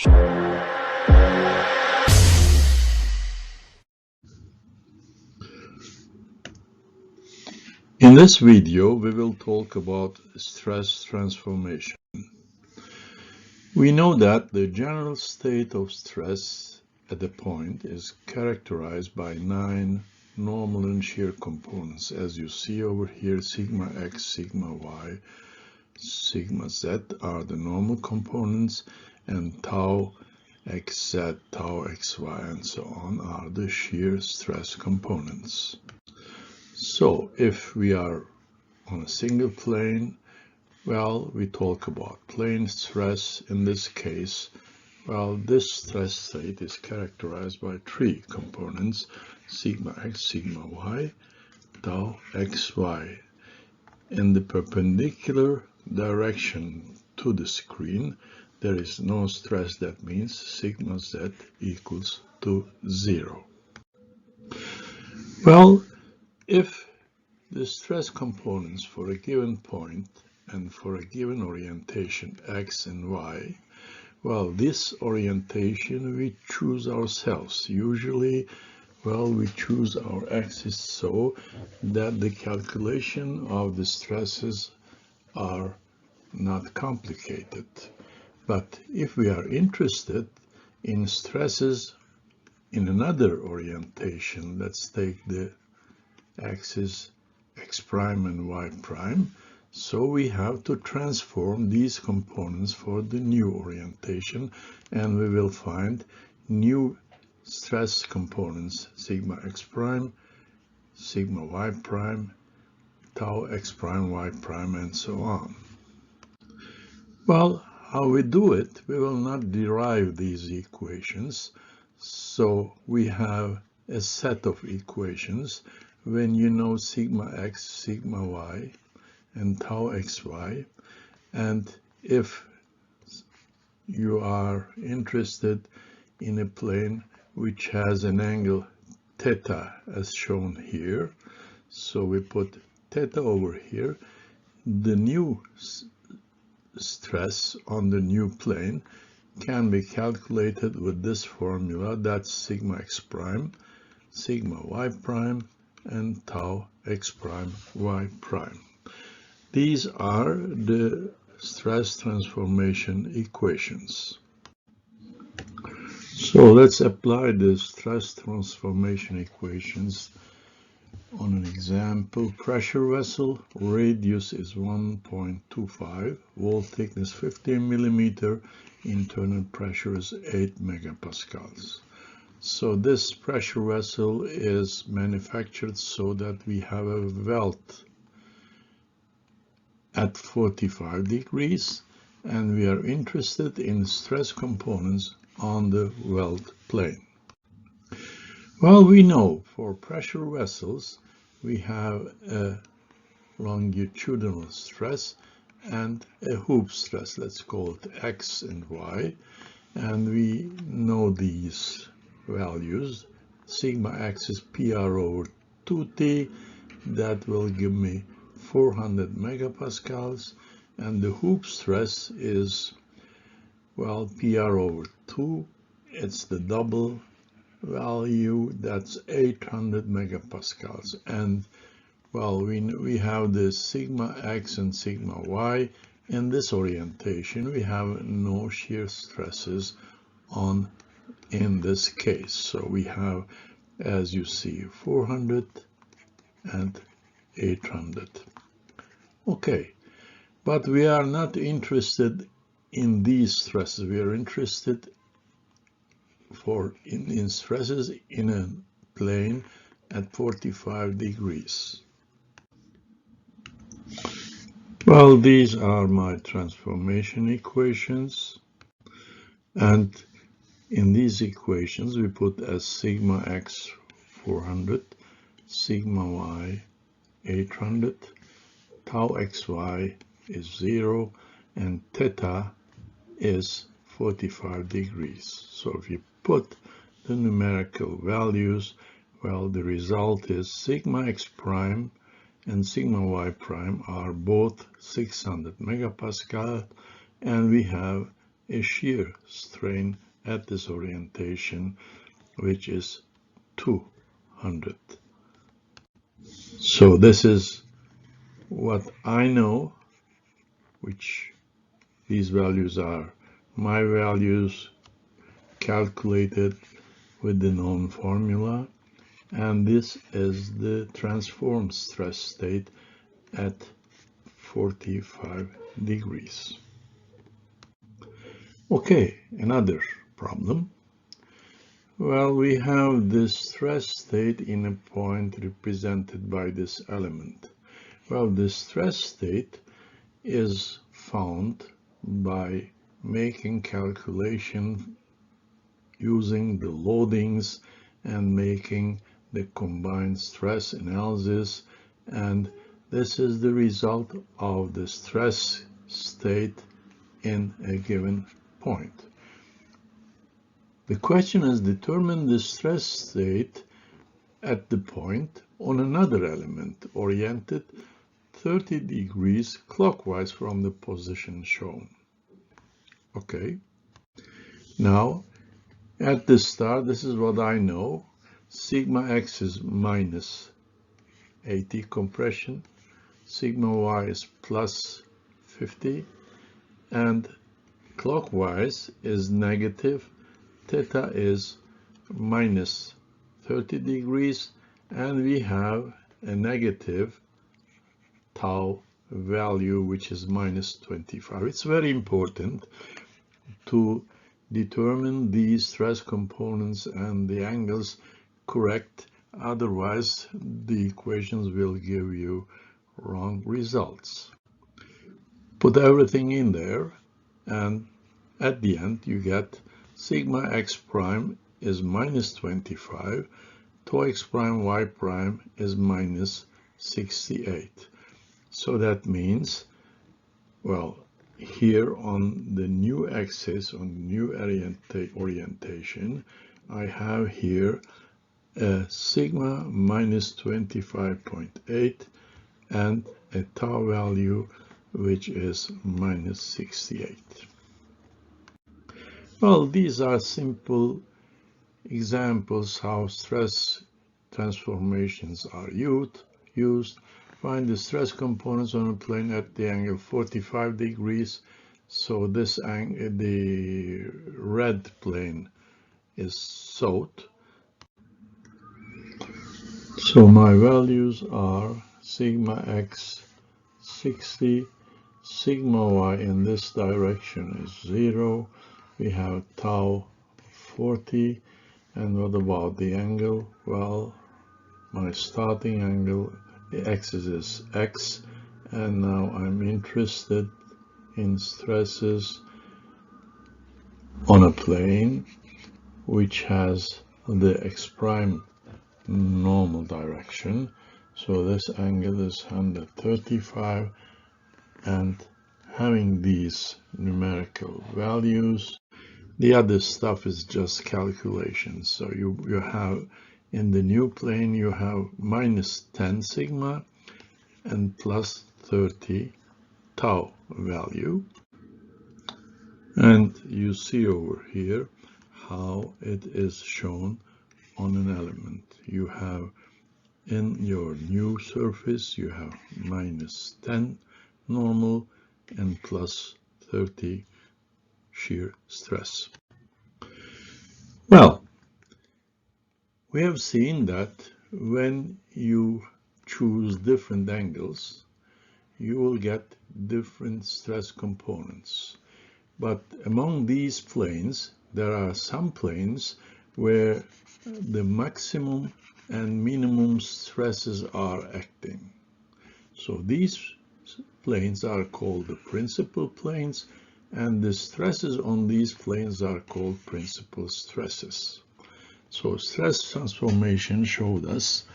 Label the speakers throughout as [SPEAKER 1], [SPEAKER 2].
[SPEAKER 1] In this video, we will talk about stress transformation. We know that the general state of stress at a point is characterized by 9 normal and shear components, as you see over here. Sigma x, sigma y, sigma z are the normal components, and tau xz, tau xy, and so on are the shear stress components. So if we are on a single plane, well, we talk about plane stress. In this case, well, this stress state is characterized by 3 components: sigma x, sigma y, tau xy. In the perpendicular direction to the screen, there is no stress. That means sigma z equals to 0. Well, if the stress components for a given point and for a given orientation x and y, well, this orientation we choose ourselves. Usually, well, we choose our axis so that the calculation of the stresses are not complicated. But if we are interested in stresses in another orientation, let's take the axis x prime and y prime, so we have to transform these components for the new orientation, and we will find new stress components: sigma x prime, sigma y prime, tau x prime, y prime, and so on. Well, how we do it? We will not derive these equations, so we have a set of equations. When you know sigma x, sigma y, and tau xy, and if you are interested in a plane which has an angle theta as shown here, so we put theta over here, the new stress on the new plane can be calculated with this formula. That's sigma x prime, sigma y prime, and tau x prime, y prime. These are the stress transformation equations. So let's apply the stress transformation equations on an example. Pressure vessel, radius is 1.25, wall thickness 15 millimeter, internal pressure is 8 megapascals. So this pressure vessel is manufactured so that we have a welt at 45 degrees, and we are interested in stress components on the welt plane. Well, we know for pressure vessels we have a longitudinal stress and a hoop stress. Let's call it x and y, and we know these values. Sigma x is PR over 2t, that will give me 400 megapascals, and the hoop stress is, well, PR over 2, it's the double value, that's 800 megapascals. And well, we have the sigma x and sigma y. In this orientation we have no shear stresses in this case, so we have, as you see, 400 and 800. Okay, but we are not interested in these stresses. We are interested in stresses in a plane at 45 degrees. Well, these are my transformation equations, and in these equations we put as sigma x 400, sigma y 800, tau xy is 0, and theta is 45 degrees. So if you put the numerical values, well, the result is sigma x prime and sigma y prime are both 600 megapascal, and we have a shear strain at this orientation, which is 200. So this is what I know, which these values are my values calculated with the known formula, and this is the transformed stress state at 45 degrees. Okay, another problem. Well, we have this stress state in a point represented by this element. Well, the stress state is found by making calculation using the loadings and making the combined stress analysis, and this is the result of the stress state in a given point. The question is determine the stress state at the point on another element oriented 30 degrees clockwise from the position shown. Okay, now at the start, this is what I know. Sigma x is minus 80 compression, sigma y is plus 50, and clockwise is negative, theta is minus 30 degrees, and we have a negative tau value, which is minus 25. It's very important to determine these stress components and the angles correct, otherwise the equations will give you wrong results. Put everything in there, and at the end you get sigma x prime is minus 25, tau x prime y prime is minus 68. So that means, well, here on the new axis, on new orientation, I have here a sigma minus 25.8 and a tau value which is minus 68. Well, these are simple examples how stress transformations are used. Find the stress components on a plane at the angle 45 degrees. So this angle, the red plane is south. So my values are sigma x 60, sigma y in this direction is 0. We have tau 40. And what about the angle? Well, my starting angle, the axis is x, and now I'm interested in stresses on a plane which has the x prime normal direction. So this angle is 135, and having these numerical values, the other stuff is just calculations. So you have in the new plane, you have minus 10 sigma and plus 30 tau value. And you see over here how it is shown on an element. You have in your new surface, you have minus 10 normal and plus 30 shear stress. Well, we have seen that when you choose different angles, you will get different stress components. But among these planes, there are some planes where the maximum and minimum stresses are acting. So these planes are called the principal planes, and the stresses on these planes are called principal stresses. So stress transformation showed us,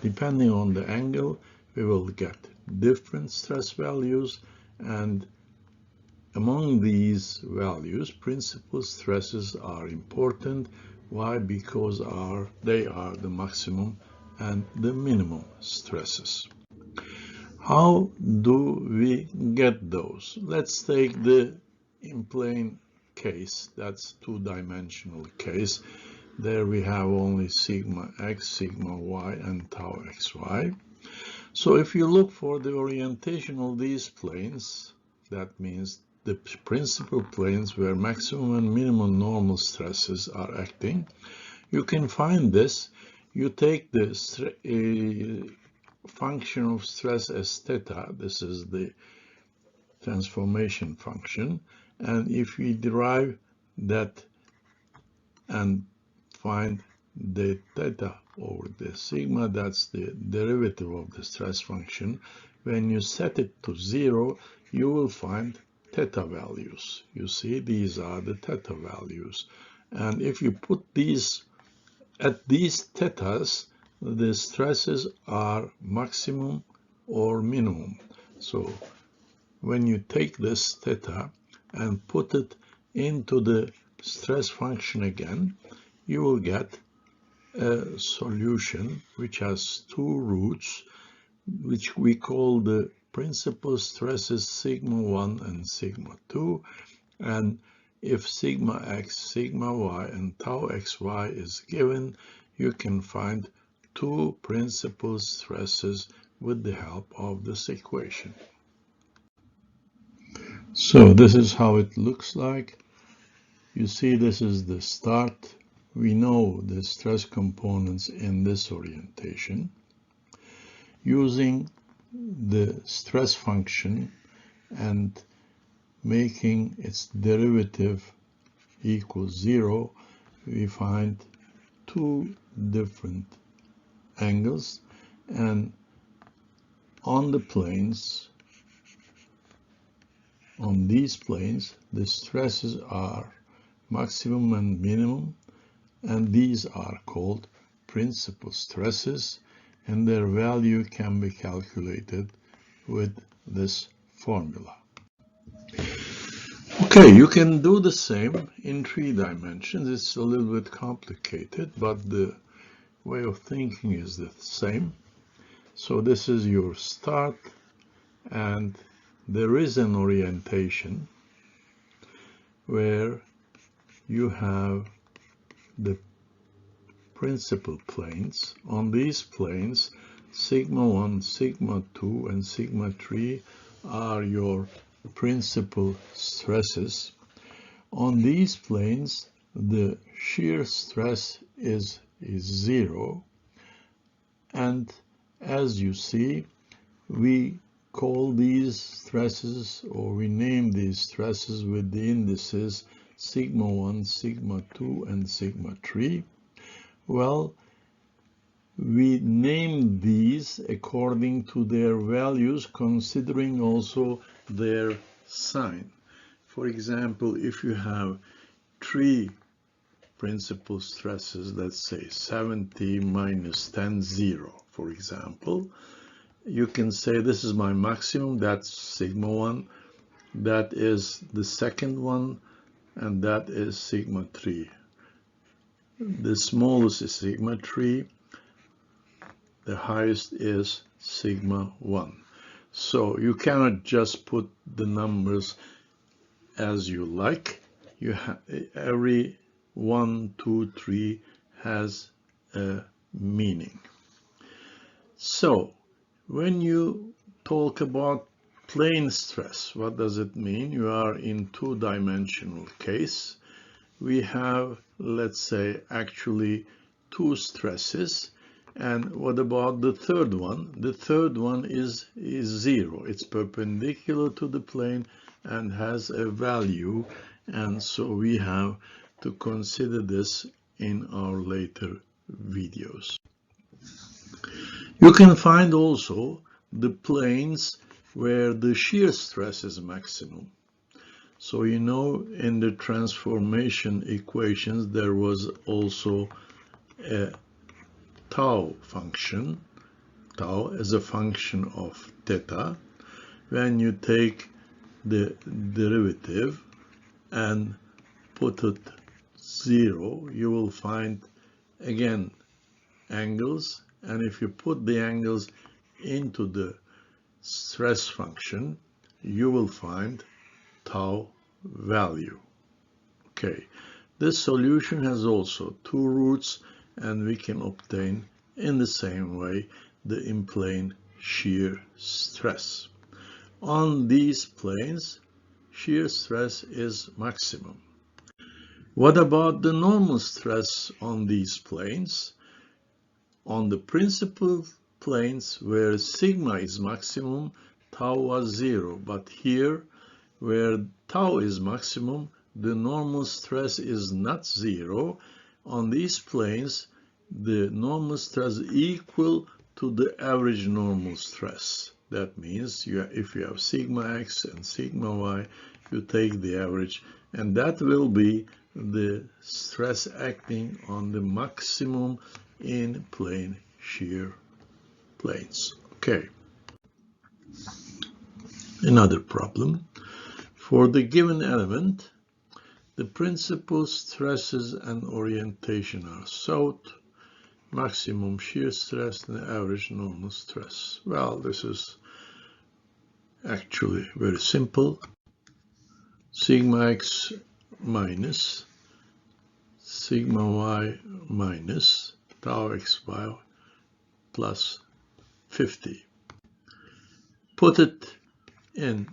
[SPEAKER 1] depending on the angle, we will get different stress values, and among these values, principal stresses are important. Why? Because they are the maximum and the minimum stresses. How do we get those? Let's take the in-plane case. That's two-dimensional case. There we have only sigma x, sigma y, and tau xy. So if you look for the orientation of these planes, that means the principal planes where maximum and minimum normal stresses are acting, you can find this. You take the function of stress as theta, this is the transformation function, and if we derive that and find the theta over the sigma, that's the derivative of the stress function, when you set it to 0, you will find theta values. You see, these are the theta values. And if you put these at these thetas, the stresses are maximum or minimum. So when you take this theta and put it into the stress function again, you will get a solution which has two roots, which we call the principal stresses sigma 1 and sigma 2. And if sigma x, sigma y, and tau xy is given, you can find two principal stresses with the help of this equation. So this is how it looks like. You see, this is the start. We know the stress components in this orientation. Using the stress function and making its derivative equal 0, we find two different angles, and on the planes, on these planes, the stresses are maximum and minimum, and these are called principal stresses, and their value can be calculated with this formula. Okay, you can do the same in 3 dimensions. It's a little bit complicated, but the way of thinking is the same. So this is your start, and there is an orientation where you have the principal planes. On these planes, sigma 1, sigma 2, and sigma 3 are your principal stresses. On these planes, the shear stress is 0, and as you see, we call these stresses, or we name these stresses with the indices sigma 1, sigma 2, and sigma 3. Well, we name these according to their values, considering also their sign. For example, if you have 3 principal stresses, let's say 70 minus 10, 0, for example, you can say this is my maximum, that's sigma 1, that is the second one, and that is sigma 3. The smallest is sigma 3, the highest is sigma 1. So you cannot just put the numbers as you like. Every 1, 2, 3 has a meaning. So when you talk about plane stress, what does it mean? You are in 2-dimensional case. We have, let's say, actually 2 stresses. And what about the third one? The third one is 0. It's perpendicular to the plane and has a value. And so we have to consider this in our later videos. You can find also the planes where the shear stress is maximum. So you know, in the transformation equations, there was also a tau function, tau as a function of theta. When you take the derivative and put it 0, you will find again angles, and if you put the angles into the stress function, you will find tau value. Okay, this solution has also two roots, and we can obtain in the same way the in-plane shear stress. On these planes, shear stress is maximum. What about the normal stress on these planes? On the principal planes where sigma is maximum, tau was 0, but here where tau is maximum, the normal stress is not 0. On these planes, the normal stress is equal to the average normal stress. That means if you have sigma x and sigma y, you take the average, and that will be the stress acting on the maximum in plane shear planes. Okay. Another problem. For the given element, the principal stresses and orientation are sought, maximum shear stress and average normal stress. Well, this is actually very simple. Sigma x minus sigma y minus tau xy plus 50. Put it in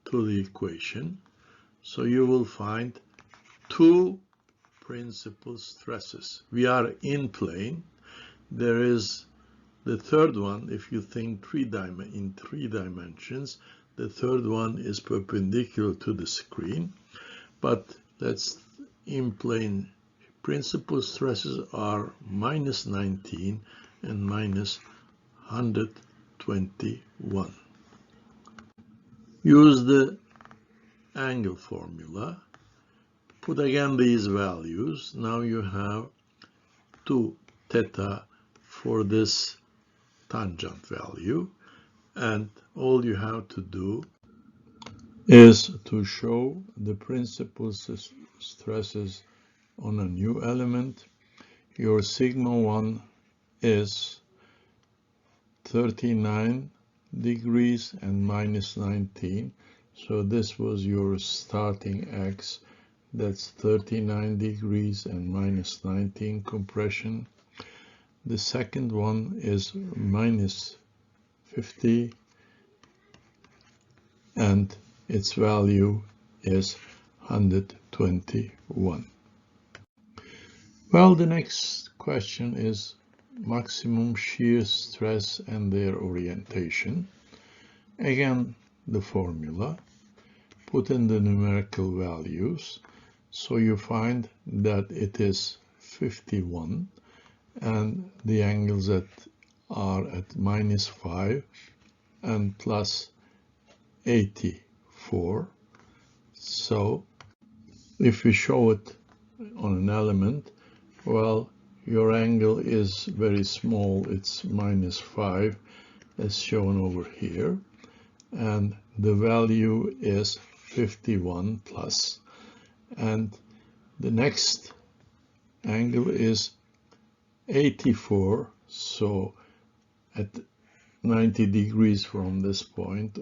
[SPEAKER 1] to the equation, so you will find two principal stresses. We are in plane. There is the third one. If you think in three dimensions, the third one is perpendicular to the screen. But let's in plane principal stresses are minus 19 and minus 121. Use the angle formula. Put again these values. Now you have 2 theta for this tangent value, and all you have to do is to show the principal stresses on a new element. Your sigma 1 is 39 degrees and minus 19. So this was your starting x. That's 39 degrees and minus 19 compression. The second one is minus 50, and its value is 121. Well, the next question is maximum shear stress and their orientation. Again, the formula. Put in the numerical values. So you find that it is 51, and the angles that are at minus 5 and plus 84. So if we show it on an element, well, your angle is very small. It's minus 5 as shown over here, and the value is 51 plus, and the next angle is 84, so at 90 degrees from this point.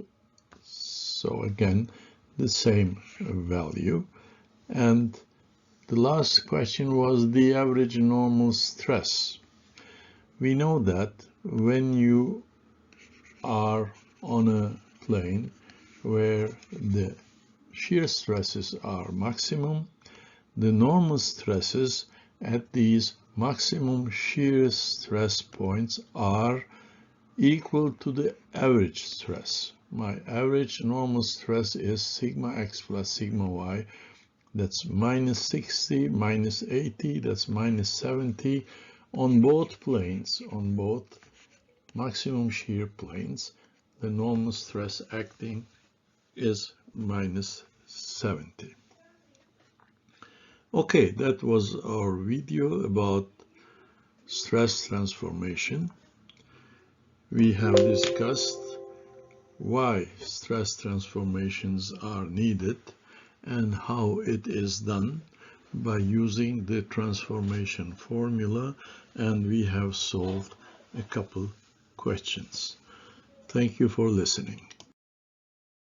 [SPEAKER 1] So again, the same value. And the last question was the average normal stress. We know that when you are on a plane where the shear stresses are maximum, the normal stresses at these maximum shear stress points are equal to the average stress. My average normal stress is sigma x plus sigma y. That's minus 60, minus 80, that's minus 70 on both planes, on both maximum shear planes. The normal stress acting is minus 70. Okay, that was our video about stress transformation. We have discussed why stress transformations are needed and how it is done by using the transformation formula, and we have solved a couple questions. Thank you for listening.